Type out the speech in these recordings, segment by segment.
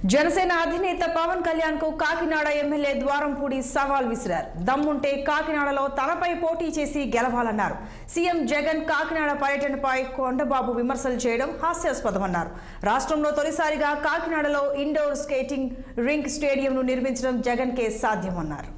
జనసేన అధినేత పవన్ కళ్యాణ్ కు కాకినాడ ఎమ్మెల్యే ద్వారంపూడి సవాల్ విసిరారు. దమ్ముంటే కాకినాడలో తనపై పోటీ చేసి గెలవాలన్నారు. సీఎం జగన్ కాకినాడ పర్యటనపై కొండబాబు విమర్శలు చేయడం హాస్యాస్పదమన్నారు. రాష్ట్రంలో తొలిసారిగా కాకినాడలో ఇండోర్ స్కేటింగ్ రింక్ స్టేడియంను నిర్మించడం జగన్ కే సాధ్యమన్నారు.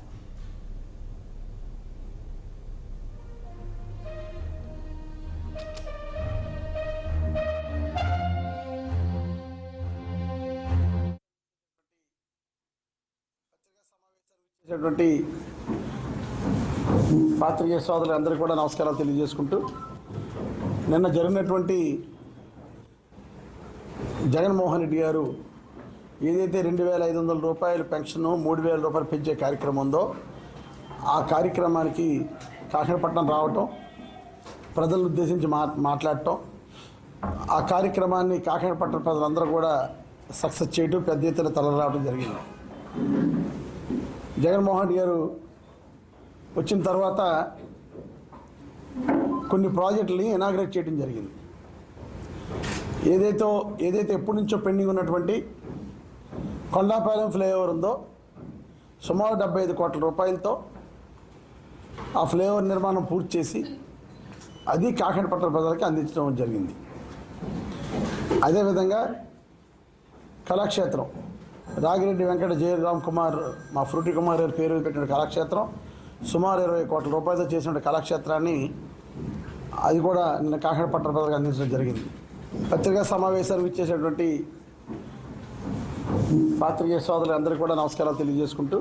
పాత్రికేయ సోదరులందరికీ కూడా నమస్కారాలు తెలియజేసుకుంటూ, నిన్న జరిగినటువంటి జగన్మోహన్ రెడ్డి గారు ఏదైతే 2,500 రూపాయలు పెన్షన్ 3,000 రూపాయలు పెంచే కార్యక్రమం ఉందో ఆ కార్యక్రమానికి కాకినాడపట్నం రావటం, ప్రజలను ఉద్దేశించి మాట్లాడటం, ఆ కార్యక్రమాన్ని కాకినాడపట్నం ప్రజలందరూ కూడా సక్సెస్ చేయటం, పెద్ద ఎత్తున తరలిరావడం జరిగింది. జగన్మోహన్ రెడ్డి గారు వచ్చిన తర్వాత కొన్ని ప్రాజెక్టులని ఇనాగ్రేట్ చేయడం జరిగింది. ఏదైతే ఎప్పటి నుంచో పెండింగ్ ఉన్నటువంటి కొండాపాలెం ఫ్లైఓవర్ ఉందో సుమారు 75 కోట్ల రూపాయలతో ఆ ఫ్లైఓవర్ నిర్మాణం పూర్తి చేసి అది కాకినాడపట్నం ప్రజలకి అందించడం జరిగింది. అదేవిధంగా కళాక్షేత్రం రాగిరెడ్డి వెంకట జయరామ్ కుమార్, మా ఫ్రూటి కుమార్ గారి పేరు పెట్టిన కళాక్షేత్రం సుమారు 20 కోట్ల రూపాయలతో చేసిన కళాక్షేత్రాన్ని అది కూడా నిన్న కాకినాడపట్నం ప్రజలకు అందించడం జరిగింది. పత్రికా సమావేశానికి ఇచ్చేసినటువంటి పాత్రికేయ సోదరులందరికీ కూడా నమస్కారాలు తెలియజేసుకుంటూ,